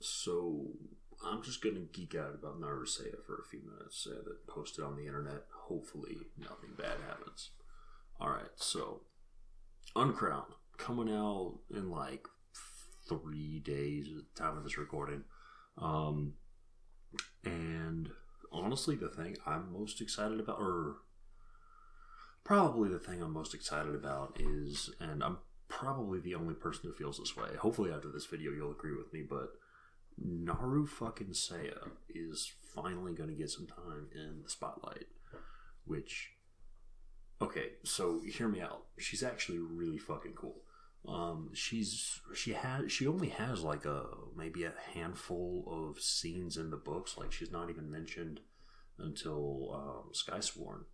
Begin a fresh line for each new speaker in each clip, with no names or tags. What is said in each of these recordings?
So I'm just gonna geek out about Naru Saeya for a few minutes. That posted on the internet. Hopefully, nothing bad happens. All right, so Uncrowned coming out in like 3 days at the time of this recording, and honestly, the thing I'm most excited about, or probably the thing I'm most excited about, is, and I'm probably the only person who feels this way. Hopefully, after this video, you'll agree with me, but Naru fucking Saeya is finally going to get some time in the spotlight. Which, okay, so hear me out. She's actually really fucking cool. She only has like maybe a handful of scenes in the books. Like, she's not even mentioned until Skysworn.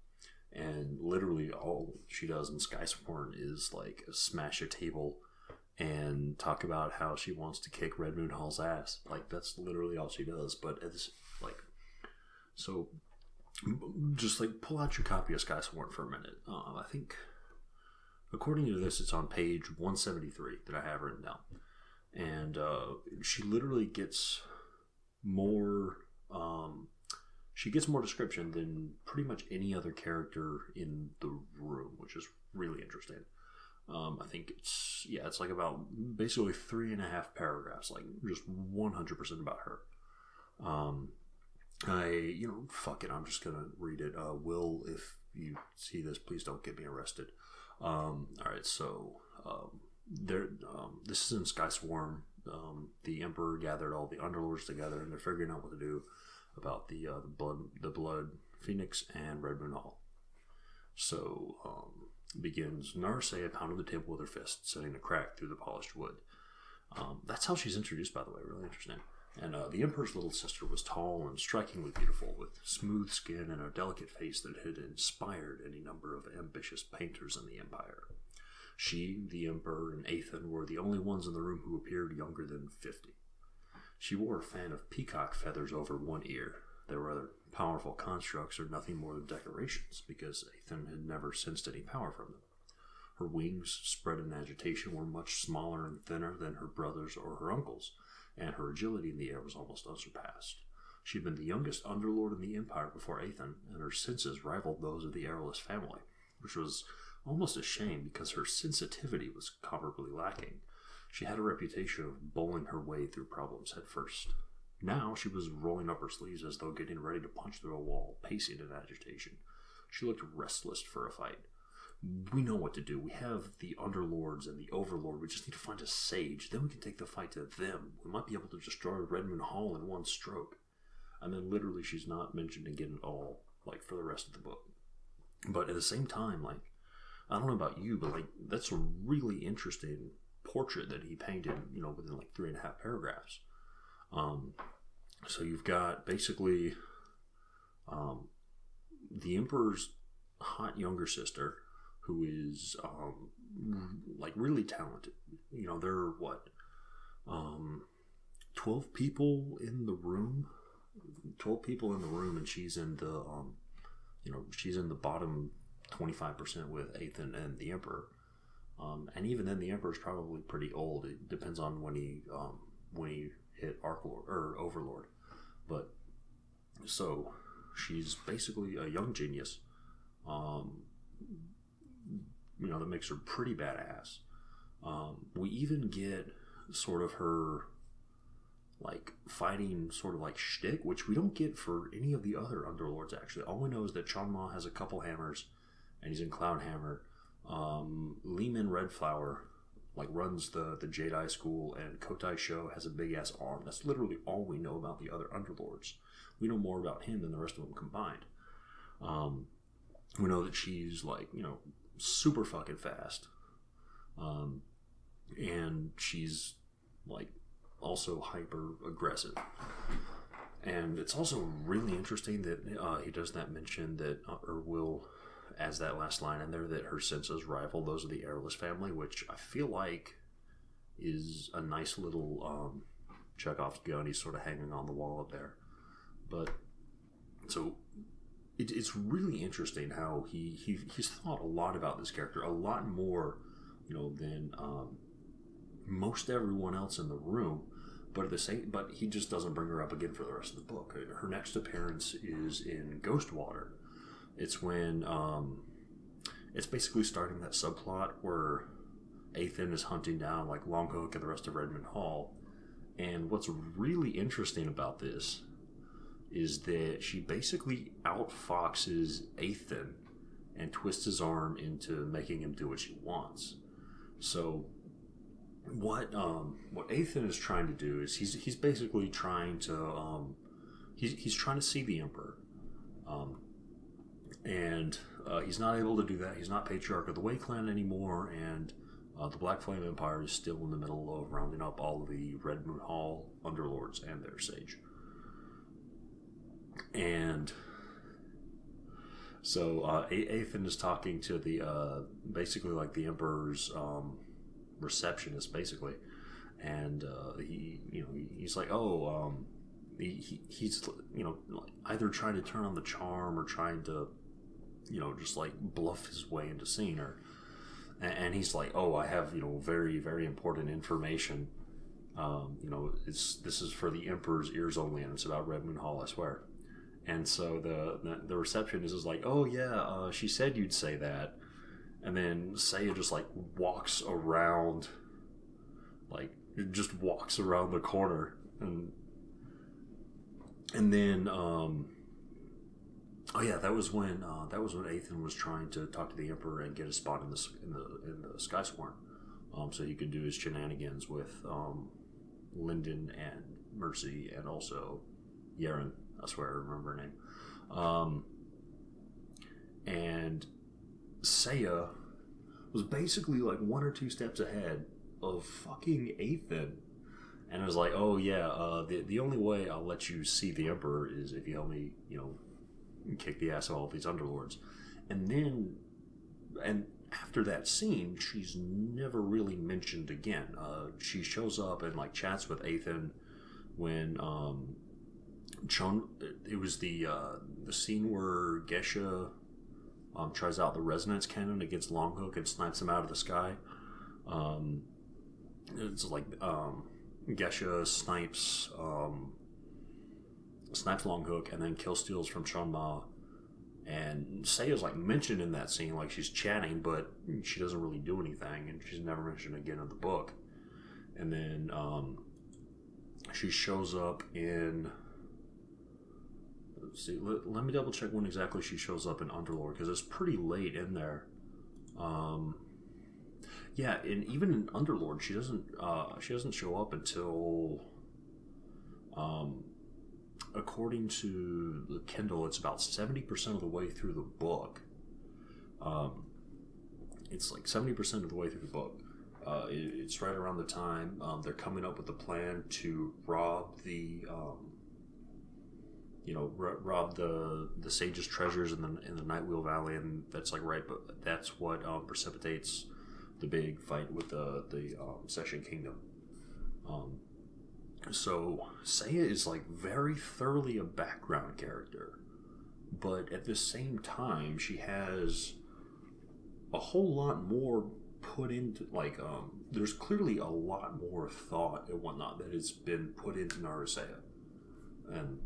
And literally all she does in Skysworn is like smash a table and talk about how she wants to kick Red Moon Hall's ass. Like, that's literally all she does. But it's like, so just like pull out your copy of Skysworn for a minute. I think according to this, it's on page 173 that I have written down. And she literally gets more description than pretty much any other character in the room, which is really interesting. I think it's like about basically 3.5 paragraphs, like just 100% about her. Fuck it, I'm just gonna read it. Will, if you see this, please don't get me arrested. Alright, so this is in Skysworn. The Emperor gathered all the Underlords together, and they're figuring out what to do about the Blood Phoenix and Red Moon Hall. So begins Naru Saeya pounding the table with her fist, sending a crack through the polished wood. That's how she's introduced, by the way. Really interesting. And the Emperor's little sister was tall and strikingly beautiful, with smooth skin and a delicate face that had inspired any number of ambitious painters in the Empire. She, the Emperor, and Athen were the only ones in the room who appeared younger than 50. She wore a fan of peacock feathers over one ear. They were rather powerful constructs, or nothing more than decorations, because Athen had never sensed any power from them. Her wings, spread in agitation, were much smaller and thinner than her brothers or her uncles, and her agility in the air was almost unsurpassed. She had been the youngest underlord in the Empire before Athen, and her senses rivaled those of the Airless family, which was almost a shame because her sensitivity was comparably lacking. She had a reputation of bowling her way through problems head first. Now she was rolling up her sleeves as though getting ready to punch through a wall, pacing in agitation. She looked restless for a fight. We know what to do. We have the Underlords and the Overlord. We just need to find a sage. Then we can take the fight to them. We might be able to destroy Red Moon Hall in one stroke. And then literally she's not mentioned again at all, like, for the rest of the book. But at the same time, like, I don't know about you, but like, that's a really interesting portrait that he painted, within like 3.5 paragraphs. So you've got basically the Emperor's hot younger sister, who is like really talented. There are 12 people in the room. 12 people in the room, and she's in the she's in the bottom 25% with Athen and the Emperor. And even then, the Emperor's probably pretty old. It depends on when he hit Archlord or Overlord. But so she's basically a young genius. That makes her pretty badass. We even get sort of her like fighting sort of like shtick, which we don't get for any of the other Underlords actually. All we know is that Chonma has a couple hammers, and he's in Cloud Hammer. Lehman Redflower like runs the Jedi school, and Kotai Sho has a big ass arm. That's literally all we know about the other Underlords. We know more about him than the rest of them combined. We know that she's like, super fucking fast. And she's like also hyper aggressive. And it's also really interesting that he does not mention that, or will, as that last line in there, that her senses rival those of the Airless family, which I feel like is a nice little Chekhov's gun. He's sort of hanging on the wall up there. But so it's really interesting how he's thought a lot about this character, a lot more, than most everyone else in the room. but he just doesn't bring her up again for the rest of the book. Her next appearance is in Ghostwater. It's when it's basically starting that subplot where Ethan is hunting down like Longhook and the rest of Redmond Hall. And what's really interesting about this is that she basically outfoxes Ethan and twists his arm into making him do what she wants. So what Ethan is trying to do is he's basically trying to he's trying to see the Emperor, and he's not able to do that. He's not Patriarch of the Way Clan anymore, and the Black Flame Empire is still in the middle of rounding up all of the Red Moon Hall Underlords and their sage. And so Ethan is talking to the basically like the Emperor's receptionist, basically, and he's like, he's either trying to turn on the charm or trying to just like bluff his way into seeing her. And he's like, I have, very, very important information. This is for the Emperor's ears only, and it's about Red Moon Hall, I swear. And so the receptionist is like, she said you'd say that. And then Saeya just like walks around the corner, and then that was when Ethan was trying to talk to the Emperor and get a spot in the Skysworn, so he could do his shenanigans with Lyndon and Mercy and also Yaren. I swear I remember her name. And Saeya was basically like one or two steps ahead of fucking Ethan, and it was like, the only way I'll let you see the Emperor is if you help me, kick the ass of all these Underlords. And after that scene, she's never really mentioned again. She shows up and like chats with Ethan when it was the scene where Gesha tries out the resonance cannon against Longhook and snipes him out of the sky. It's like Gesha snipes Longhook and then kill steals from Chonma. And Saeya's like mentioned in that scene, like she's chatting, but she doesn't really do anything, and she's never mentioned again in the book. And then she shows up in. Let's see. Let me double check when exactly she shows up in Underlord, because it's pretty late in there. And even in Underlord, she doesn't show up until, according to the Kindle, it's about 70% of the way through the book. It's like 70% of the way through the book. It's right around the time they're coming up with the plan to rob the. Rob the Sage's treasures in the Nightwheel Valley, and that's like right, but that's what precipitates the big fight with the Session Kingdom. So Saeya is like very thoroughly a background character, but at the same time she has a whole lot more put into there's clearly a lot more thought and whatnot that has been put into Naru Saeya, and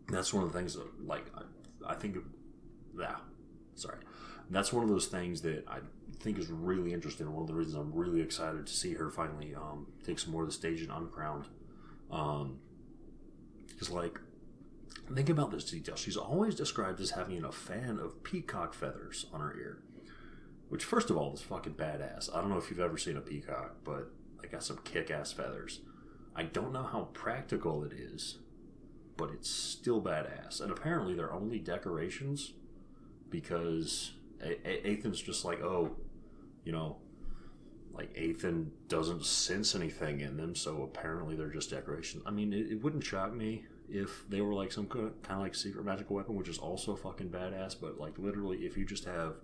that's one of the things that, that's one of those things that I think is really interesting, and one of the reasons I'm really excited to see her finally take some more of the stage in Uncrowned. Because, think about this detail. She's always described as having a fan of peacock feathers on her ear, which, first of all, is fucking badass. I don't know if you've ever seen a peacock, but they got some kick-ass feathers. I don't know how practical it is, but it's still badass. And apparently they're only decorations because Ethan's just like, Ethan doesn't sense anything in them, so apparently they're just decorations. I mean, it wouldn't shock me if they were like some kind of like secret magical weapon, which is also fucking badass, but literally if you just have,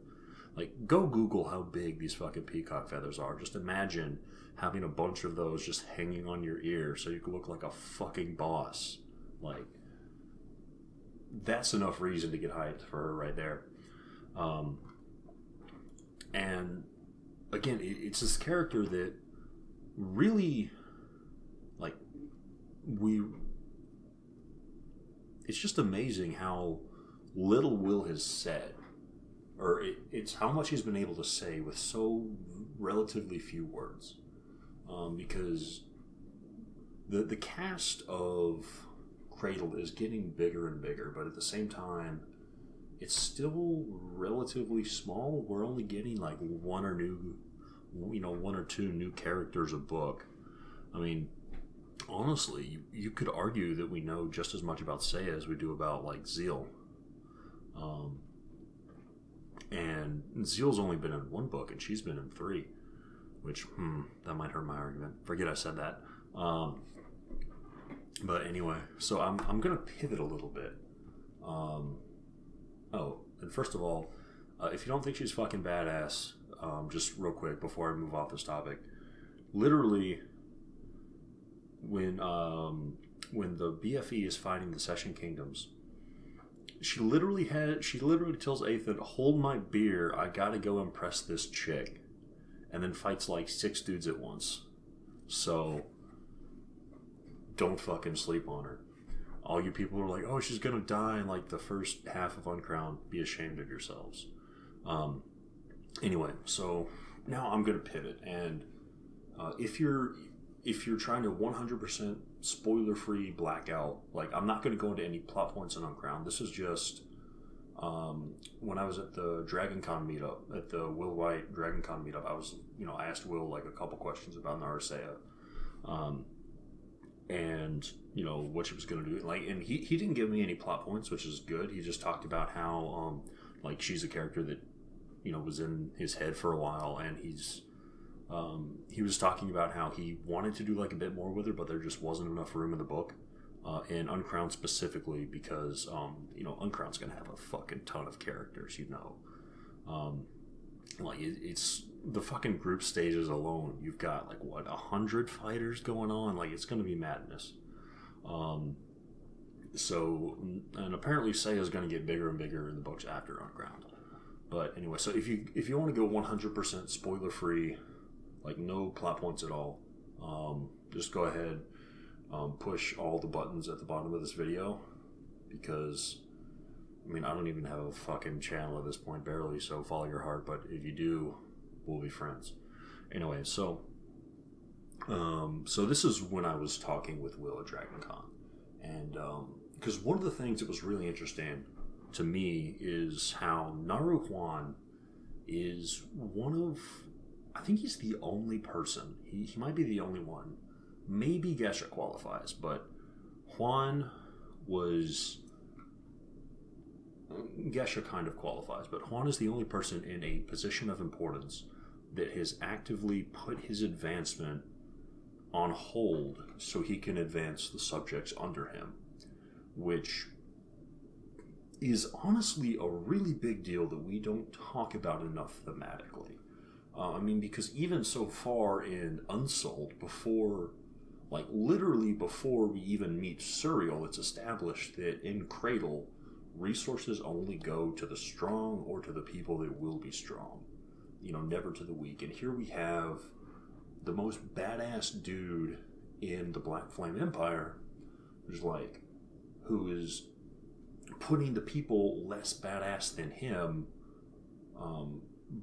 go Google how big these fucking peacock feathers are. Just imagine having a bunch of those just hanging on your ear so you can look like a fucking boss. That's enough reason to get hyped for her right there. And again, it's this character that really it's just amazing how little Will has said, or it's how much he's been able to say with so relatively few words. Because the cast of Cradle is getting bigger and bigger, but at the same time, it's still relatively small. We're only getting like one or two new characters a book. I mean, honestly, you could argue that we know just as much about Saeya as we do about like Zeal. And Zeal's only been in one book, and she's been in 3, which that might hurt my argument. Forget I said that. But anyway, so I'm gonna pivot a little bit. And first of all, if you don't think she's fucking badass, just real quick before I move off this topic, literally, when the BFE is fighting the Session Kingdoms, she literally tells Ethan, "Hold my beer, I gotta go impress this chick," and then fights like 6 dudes at once. So don't fucking sleep on her. All you people are like, "Oh, she's gonna die in like the first half of Uncrowned." Be ashamed of yourselves. Anyway, so now I'm gonna pivot, and if you're trying to 100% spoiler-free blackout, like, I'm not gonna go into any plot points in Uncrowned. This is just when I was at the DragonCon meetup, at the Will White DragonCon meetup, I asked Will like a couple questions about Naru, and what she was going to do, like, and he didn't give me any plot points, which is good. He just talked about how like she's a character that was in his head for a while, and he was talking about how he wanted to do like a bit more with her, but there just wasn't enough room in the book, and Uncrowned specifically, because Uncrowned's going to have a fucking ton of characters. Like, it's the fucking group stages alone. You've got like 100 fighters going on. Like, it's going to be madness. So, and apparently Saeya's going to get bigger and bigger in the books after Uncrowned. But anyway, so if you want to go 100% spoiler free, like no plot points at all, just go ahead, push all the buttons at the bottom of this video, because I don't even have a fucking channel at this point, barely, so follow your heart, but if you do, we'll be friends. Anyway, so this is when I was talking with Will at DragonCon, and because one of the things that was really interesting to me is how Naru Huan is I think he's the only person, he might be the only one, maybe Gesha qualifies, but Gesha kind of qualifies, but Huan is the only person in a position of importance that has actively put his advancement on hold so he can advance the subjects under him, which is honestly a really big deal that we don't talk about enough thematically. Because even so far in Unsold, literally before we even meet Suriel, it's established that in Cradle, resources only go to the strong or to the people that will be strong, never to the weak. And here we have the most badass dude in the Black Flame Empire, who is putting the people less badass than him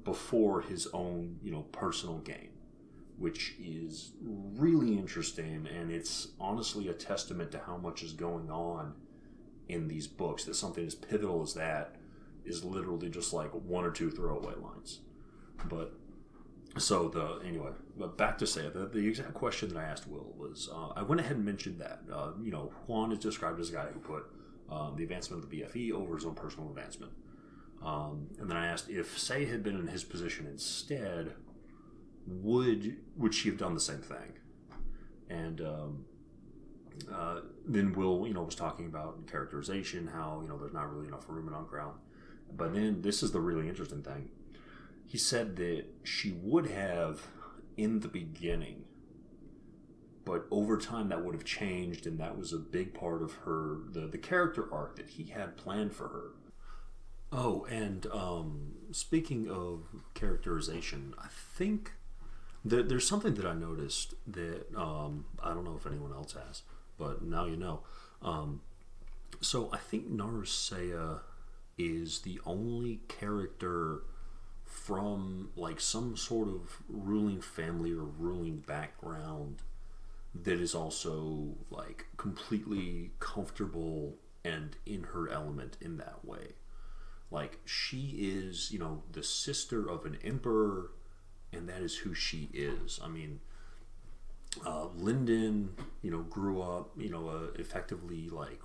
before his own, personal gain, which is really interesting, and it's honestly a testament to how much is going on in these books, that something as pivotal as that is literally just like 1 or 2 throwaway lines. But back to Saeya, the exact question that I asked Will was, I went ahead and mentioned that Huan is described as a guy who put the advancement of the BFE over his own personal advancement, and then I asked if Saeya had been in his position instead, would she have done the same thing? And then Will, was talking about characterization, how, there's not really enough room in Uncrowned. But then this is the really interesting thing. He said that she would have in the beginning, but over time that would have changed, and that was a big part of her, the character arc that he had planned for her. Oh, and speaking of characterization, I think there's something that I noticed that I don't know if anyone else has, but now you know. So I think Naru Saeya is the only character from like some sort of ruling family or ruling background that is also like completely comfortable and in her element in that way. Like she is, the sister of an emperor, and that is who she is. I mean, Lyndon, grew up, effectively like,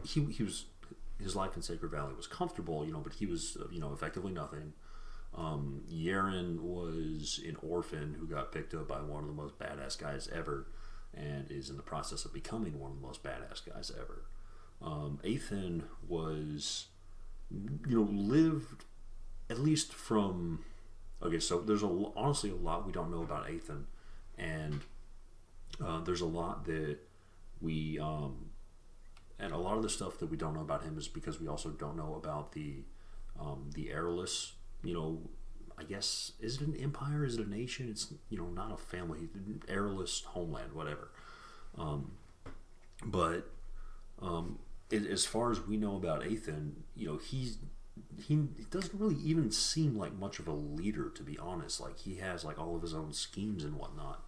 he was, his life in Sacred Valley was comfortable, but he was, effectively nothing. Yaren was an orphan who got picked up by one of the most badass guys ever, and is in the process of becoming one of the most badass guys ever. Athen was, lived at least from. Okay, so there's honestly a lot we don't know about Athen, and there's a lot that we and a lot of the stuff that we don't know about him is because we also don't know about the airless. I guess, is it an empire? Is it a nation? It's not a family, airless homeland, whatever. But as far as we know about Athen, he doesn't really even seem like much of a leader, to be honest. Like he has like all of his own schemes and whatnot,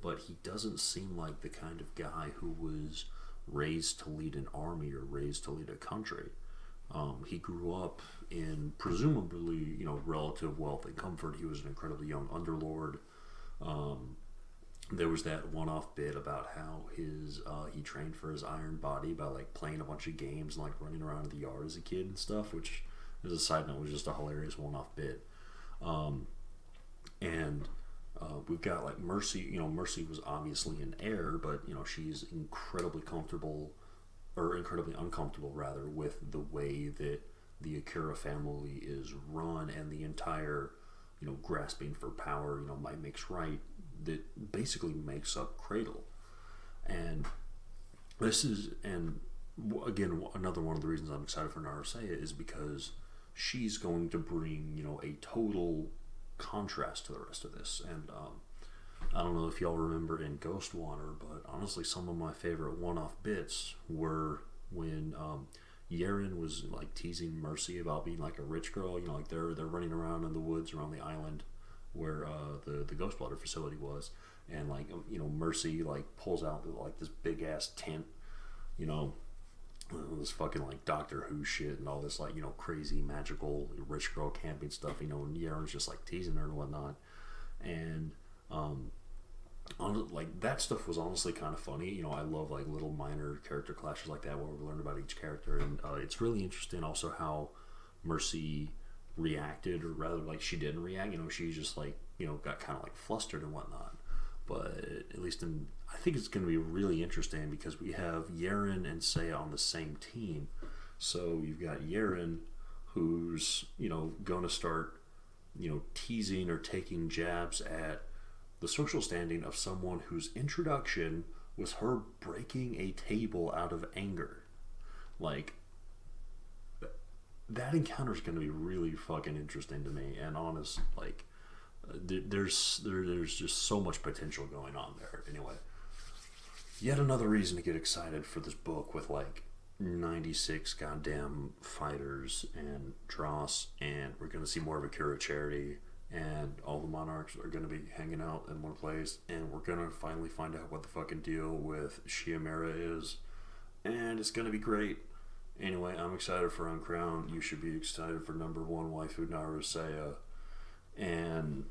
but he doesn't seem like the kind of guy who was raised to lead an army or raised to lead a country. He grew up in presumably, relative wealth and comfort. He was an incredibly young underlord. There was that one-off bit about how he trained for his iron body by like playing a bunch of games and like running around in the yard as a kid and stuff, which, as a side note, was just a hilarious one-off bit. We've got like Mercy. Mercy was obviously an heir, but she's incredibly uncomfortable rather with the way that the Akira family is run, and the entire grasping for power, might makes right, that basically makes up Cradle. And this is, and again, another one of the reasons I'm excited for Naru Saeya is because she's going to bring a total contrast to the rest of this. And I don't know if y'all remember in Ghost Water, but honestly, some of my favorite one-off bits were when Yaren was like teasing Mercy about being like a rich girl. Like they're running around in the woods around the island where the Ghostwater facility was, and like Mercy like pulls out like this big ass tent, this fucking like Doctor Who shit and all this like crazy magical rich girl camping stuff. And Yaren's just like teasing her and whatnot, and like that stuff was honestly kind of funny. I love like little minor character clashes like that where we learn about each character, and it's really interesting also how Mercy reacted, or rather like she didn't react. She just like got kind of like flustered and whatnot. But at least I think it's going to be really interesting because we have Yaren and Saeya on the same team. So you've got Yaren who's going to start teasing or taking jabs at the social standing of someone whose introduction was her breaking a table out of anger. Like, that encounter is going to be really fucking interesting to me. And honest, like, there's just so much potential going on there. Anyway, yet another reason to get excited for this book with like 96 goddamn fighters and Dross, and we're going to see more of Akira Charity, and all the monarchs are going to be hanging out in one place, and we're going to finally find out what the fucking deal with Shiamera is, and it's going to be great. Anyway, I'm excited for Uncrowned. You should be excited for number one waifu Naru Saeya, and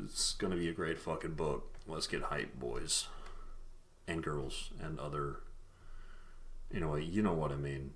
it's going to be a great fucking book. Let's get hyped, boys and girls and other. Anyway, you know what I mean.